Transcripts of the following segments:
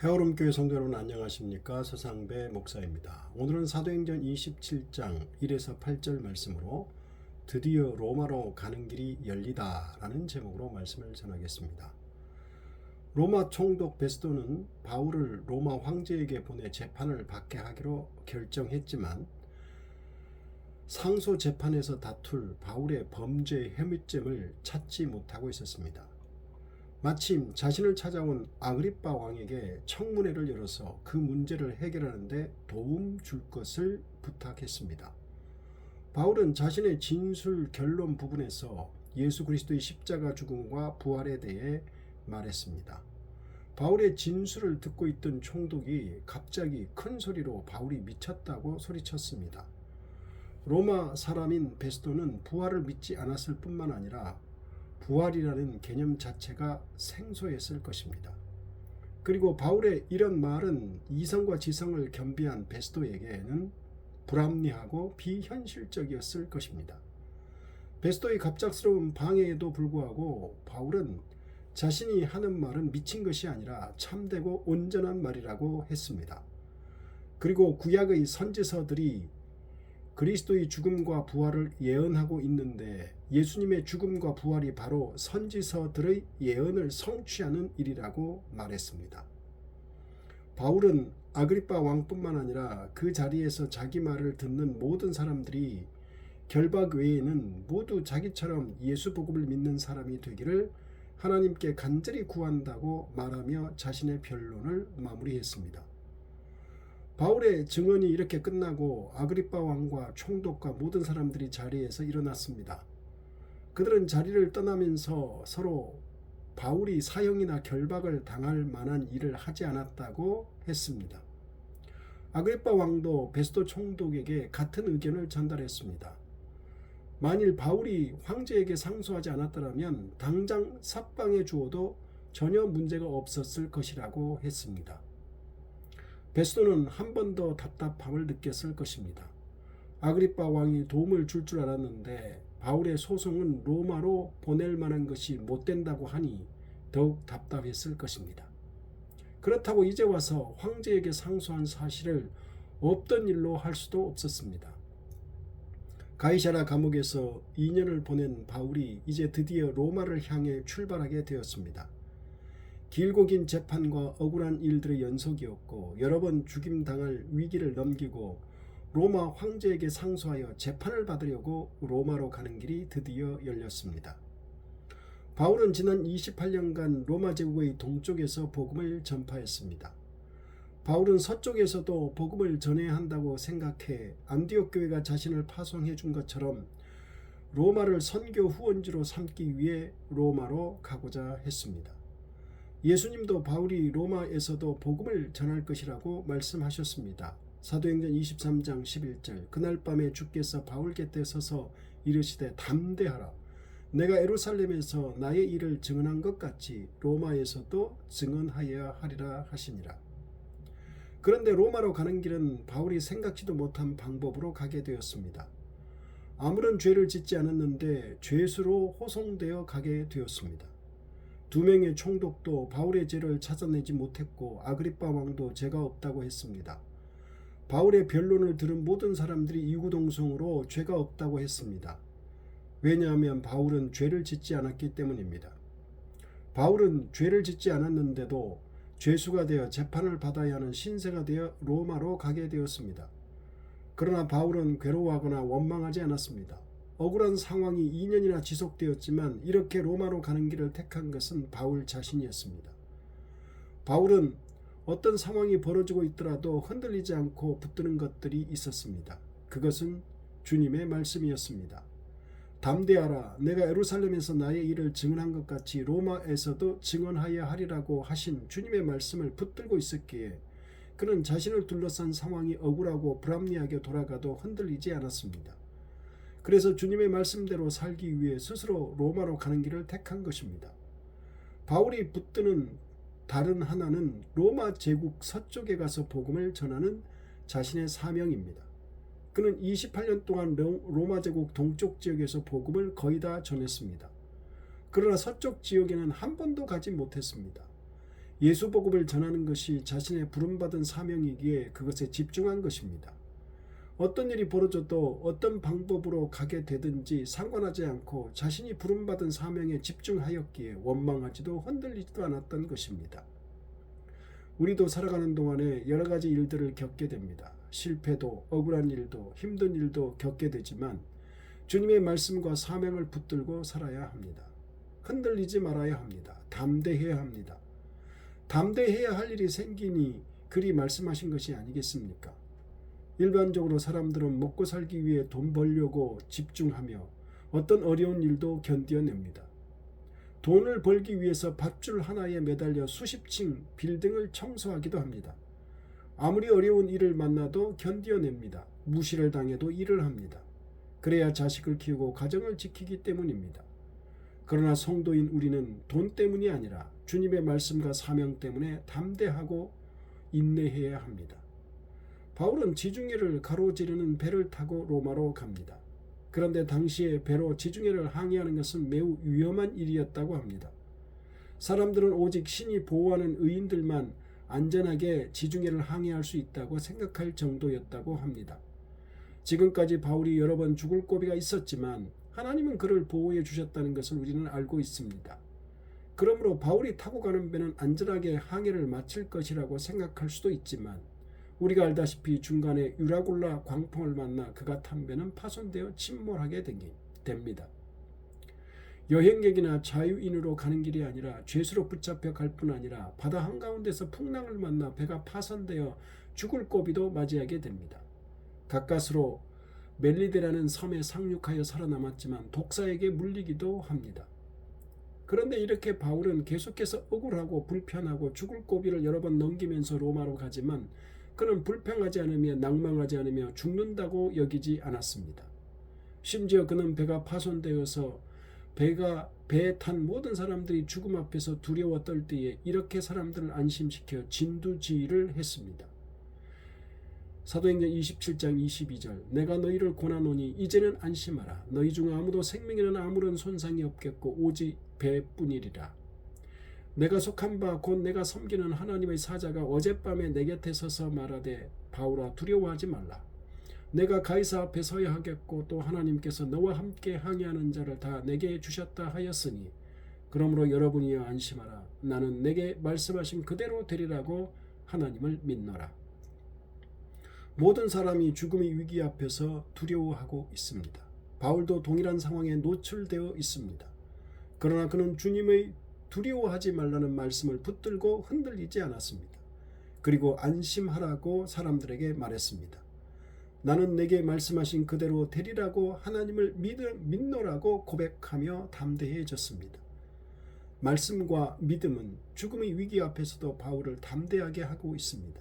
헤어룸교회 성도 여러분 안녕하십니까? 서상배 목사입니다. 오늘은 사도행전 27장 1에서 8절 말씀으로 드디어 로마로 가는 길이 열리다 라는 제목으로 말씀을 전하겠습니다. 로마 총독 베스도는 바울을 로마 황제에게 보내 재판을 받게 하기로 결정했지만 상소 재판에서 다툴 바울의 범죄 혐의점을 찾지 못하고 있었습니다. 마침 자신을 찾아온 아그리빠 왕에게 청문회를 열어서 그 문제를 해결하는 데 도움 줄 것을 부탁했습니다. 바울은 자신의 진술 결론 부분에서 예수 그리스도의 십자가 죽음과 부활에 대해 말했습니다. 바울의 진술을 듣고 있던 총독이 갑자기 큰 소리로 바울이 미쳤다고 소리쳤습니다. 로마 사람인 베스도는 부활을 믿지 않았을 뿐만 아니라 부활이라는 개념 자체가 생소했을 것입니다. 그리고 바울의 이런 말은 이성과 지성을 겸비한 베스도에게는 불합리하고 비현실적이었을 것입니다. 베스도의 갑작스러운 방해에도 불구하고 바울은 자신이 하는 말은 미친 것이 아니라 참되고 온전한 말이라고 했습니다. 그리고 구약의 선지서들이 그리스도의 죽음과 부활을 예언하고 있는데 예수님의 죽음과 부활이 바로 선지서들의 예언을 성취하는 일이라고 말했습니다. 바울은 아그리빠 왕뿐만 아니라 그 자리에서 자기 말을 듣는 모든 사람들이 결박 외에는 모두 자기처럼 예수 복음을 믿는 사람이 되기를 하나님께 간절히 구한다고 말하며 자신의 변론을 마무리했습니다. 바울의 증언이 이렇게 끝나고 아그리빠 왕과 총독과 모든 사람들이 자리에서 일어났습니다. 그들은 자리를 떠나면서 서로 바울이 사형이나 결박을 당할 만한 일을 하지 않았다고 했습니다. 아그리빠 왕도 베스도 총독에게 같은 의견을 전달했습니다. 만일 바울이 황제에게 상소하지 않았더라면 당장 삭방해 주어도 전혀 문제가 없었을 것이라고 했습니다. 베스도는 한 번 더 답답함을 느꼈을 것입니다. 아그리빠 왕이 도움을 줄 줄 알았는데 바울의 소송은 로마로 보낼 만한 것이 못 된다고 하니 더욱 답답했을 것입니다. 그렇다고 이제 와서 황제에게 상소한 사실을 없던 일로 할 수도 없었습니다. 가이사랴 감옥에서 2년을 보낸 바울이 이제 드디어 로마를 향해 출발하게 되었습니다. 길고 긴 재판과 억울한 일들의 연속이었고 여러 번 죽임당할 위기를 넘기고 로마 황제에게 상소하여 재판을 받으려고 로마로 가는 길이 드디어 열렸습니다. 바울은 지난 28년간 로마 제국의 동쪽에서 복음을 전파했습니다. 바울은 서쪽에서도 복음을 전해야 한다고 생각해 안디옥 교회가 자신을 파송해 준 것처럼 로마를 선교 후원지로 삼기 위해 로마로 가고자 했습니다. 예수님도 바울이 로마에서도 복음을 전할 것이라고 말씀하셨습니다. 사도행전 23장 11절 그날 밤에 주께서 바울 곁에 서서 이르시되 담대하라 내가 예루살렘에서 나의 일을 증언한 것 같이 로마에서도 증언하여야 하리라 하시니라. 그런데 로마로 가는 길은 바울이 생각지도 못한 방법으로 가게 되었습니다. 아무런 죄를 짓지 않았는데 죄수로 호송되어 가게 되었습니다. 2명의 총독도 바울의 죄를 찾아내지 못했고 아그리빠 왕도 죄가 없다고 했습니다. 바울의 변론을 들은 모든 사람들이 이구동성으로 죄가 없다고 했습니다. 왜냐하면 바울은 죄를 짓지 않았기 때문입니다. 바울은 죄를 짓지 않았는데도 죄수가 되어 재판을 받아야 하는 신세가 되어 로마로 가게 되었습니다. 그러나 바울은 괴로워하거나 원망하지 않았습니다. 억울한 상황이 2년이나 지속되었지만 이렇게 로마로 가는 길을 택한 것은 바울 자신이었습니다. 바울은 어떤 상황이 벌어지고 있더라도 흔들리지 않고 붙드는 것들이 있었습니다. 그것은 주님의 말씀이었습니다. 담대하라 내가 예루살렘에서 나의 일을 증언한 것 같이 로마에서도 증언하여야 하리라고 하신 주님의 말씀을 붙들고 있었기에 그는 자신을 둘러싼 상황이 억울하고 불합리하게 돌아가도 흔들리지 않았습니다. 그래서 주님의 말씀대로 살기 위해 스스로 로마로 가는 길을 택한 것입니다. 바울이 붙드는 다른 하나는 로마 제국 서쪽에 가서 복음을 전하는 자신의 사명입니다. 그는 28년 동안 로마 제국 동쪽 지역에서 복음을 거의 다 전했습니다. 그러나 서쪽 지역에는 한 번도 가지 못했습니다. 예수 복음을 전하는 것이 자신의 부름받은 사명이기에 그것에 집중한 것입니다. 어떤 일이 벌어져도 어떤 방법으로 가게 되든지 상관하지 않고 자신이 부름받은 사명에 집중하였기에 원망하지도 흔들리지도 않았던 것입니다. 우리도 살아가는 동안에 여러 가지 일들을 겪게 됩니다. 실패도, 억울한 일도, 힘든 일도 겪게 되지만 주님의 말씀과 사명을 붙들고 살아야 합니다. 흔들리지 말아야 합니다. 담대해야 합니다. 담대해야 할 일이 생기니 그리 말씀하신 것이 아니겠습니까? 일반적으로 사람들은 먹고 살기 위해 돈 벌려고 집중하며 어떤 어려운 일도 견뎌냅니다. 돈을 벌기 위해서 밧줄 하나에 매달려 수십 층 빌딩을 청소하기도 합니다. 아무리 어려운 일을 만나도 견뎌냅니다. 무시를 당해도 일을 합니다. 그래야 자식을 키우고 가정을 지키기 때문입니다. 그러나 성도인 우리는 돈 때문이 아니라 주님의 말씀과 사명 때문에 담대하고 인내해야 합니다. 바울은 지중해를 가로지르는 배를 타고 로마로 갑니다. 그런데 당시에 배로 지중해를 항해하는 것은 매우 위험한 일이었다고 합니다. 사람들은 오직 신이 보호하는 의인들만 안전하게 지중해를 항해할 수 있다고 생각할 정도였다고 합니다. 지금까지 바울이 여러 번 죽을 고비가 있었지만 하나님은 그를 보호해 주셨다는 것을 우리는 알고 있습니다. 그러므로 바울이 타고 가는 배는 안전하게 항해를 마칠 것이라고 생각할 수도 있지만 우리가 알다시피 중간에 유라굴라 광풍을 만나 그가 탄 배는 파손되어 침몰하게 됩니다. 여행객이나 자유인으로 가는 길이 아니라 죄수로 붙잡혀 갈 뿐 아니라 바다 한가운데서 풍랑을 만나 배가 파손되어 죽을 고비도 맞이하게 됩니다. 가까스로 멜리데라는 섬에 상륙하여 살아남았지만 독사에게 물리기도 합니다. 그런데 이렇게 바울은 계속해서 억울하고 불편하고 죽을 고비를 여러 번 넘기면서 로마로 가지만 그는 불평하지 않으며 낭망하지 않으며 죽는다고 여기지 않았습니다. 심지어 그는 배가 파손되어서 배에 탄 모든 사람들이 죽음 앞에서 두려워 떨 때에 이렇게 사람들을 안심시켜 진두지휘를 했습니다. 사도행전 27장 22절 내가 너희를 권하노니 이제는 안심하라. 너희 중 아무도 생명에는 아무런 손상이 없겠고 오직 배뿐이리라. 내가 속한 바 곧 내가 섬기는 하나님의 사자가 어젯밤에 내 곁에 서서 말하되 바울아 두려워하지 말라. 내가 가이사 앞에 서야 하겠고 또 하나님께서 너와 함께 항해하는 자를 다 내게 주셨다 하였으니 그러므로 여러분이여 안심하라. 나는 내게 말씀하신 그대로 되리라고 하나님을 믿노라. 모든 사람이 죽음의 위기 앞에서 두려워하고 있습니다. 바울도 동일한 상황에 노출되어 있습니다. 그러나 그는 주님의 두려워하지 말라는 말씀을 붙들고 흔들리지 않았습니다. 그리고 안심하라고 사람들에게 말했습니다. 나는 내게 말씀하신 그대로 되리라고 하나님을 믿노라고 고백하며 담대해졌습니다. 말씀과 믿음은 죽음의 위기 앞에서도 바울을 담대하게 하고 있습니다.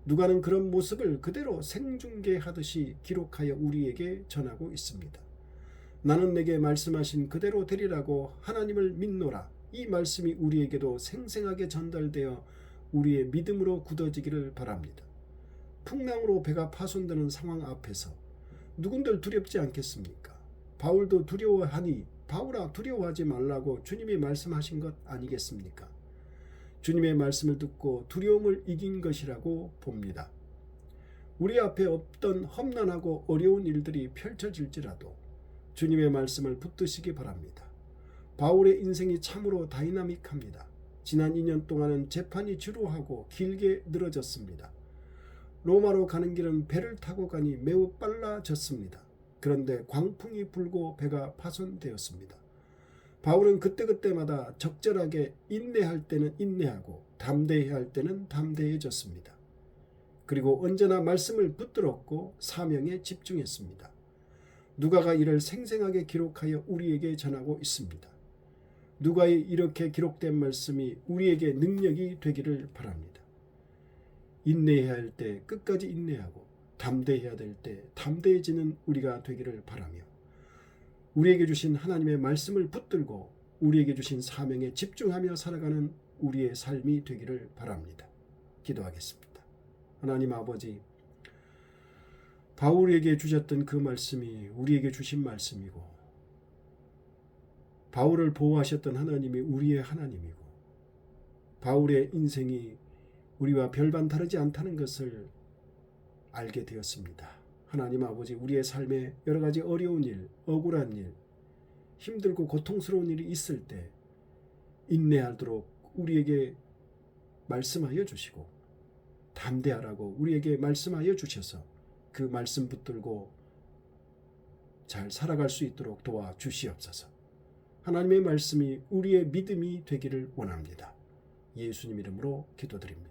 누가는 그런 모습을 그대로 생중계하듯이 기록하여 우리에게 전하고 있습니다. 나는 내게 말씀하신 그대로 되리라고 하나님을 믿노라. 이 말씀이 우리에게도 생생하게 전달되어 우리의 믿음으로 굳어지기를 바랍니다. 풍랑으로 배가 파손되는 상황 앞에서 누군들 두렵지 않겠습니까? 바울도 두려워하니 바울아 두려워하지 말라고 주님이 말씀하신 것 아니겠습니까? 주님의 말씀을 듣고 두려움을 이긴 것이라고 봅니다. 우리 앞에 없던 험난하고 어려운 일들이 펼쳐질지라도 주님의 말씀을 붙드시기 바랍니다. 바울의 인생이 참으로 다이나믹합니다. 지난 2년 동안은 재판이 지루하고 길게 늘어졌습니다. 로마로 가는 길은 배를 타고 가니 매우 빨라졌습니다. 그런데 광풍이 불고 배가 파손되었습니다. 바울은 그때그때마다 적절하게 인내할 때는 인내하고 담대해야 할 때는 담대해졌습니다. 그리고 언제나 말씀을 붙들었고 사명에 집중했습니다. 누가가 이를 생생하게 기록하여 우리에게 전하고 있습니다. 누가의 이렇게 기록된 말씀이 우리에게 능력이 되기를 바랍니다. 인내해야 할 때 끝까지 인내하고 담대해야 될 때 담대해지는 우리가 되기를 바라며 우리에게 주신 하나님의 말씀을 붙들고 우리에게 주신 사명에 집중하며 살아가는 우리의 삶이 되기를 바랍니다. 기도하겠습니다. 하나님 아버지, 바울에게 주셨던 그 말씀이 우리에게 주신 말씀이고 바울을 보호하셨던 하나님이 우리의 하나님이고 바울의 인생이 우리와 별반 다르지 않다는 것을 알게 되었습니다. 하나님 아버지, 우리의 삶에 여러 가지 어려운 일, 억울한 일, 힘들고 고통스러운 일이 있을 때 인내하도록 우리에게 말씀하여 주시고 담대하라고 우리에게 말씀하여 주셔서 그 말씀 붙들고 잘 살아갈 수 있도록 도와주시옵소서. 하나님의 말씀이 우리의 믿음이 되기를 원합니다. 예수님 이름으로 기도드립니다.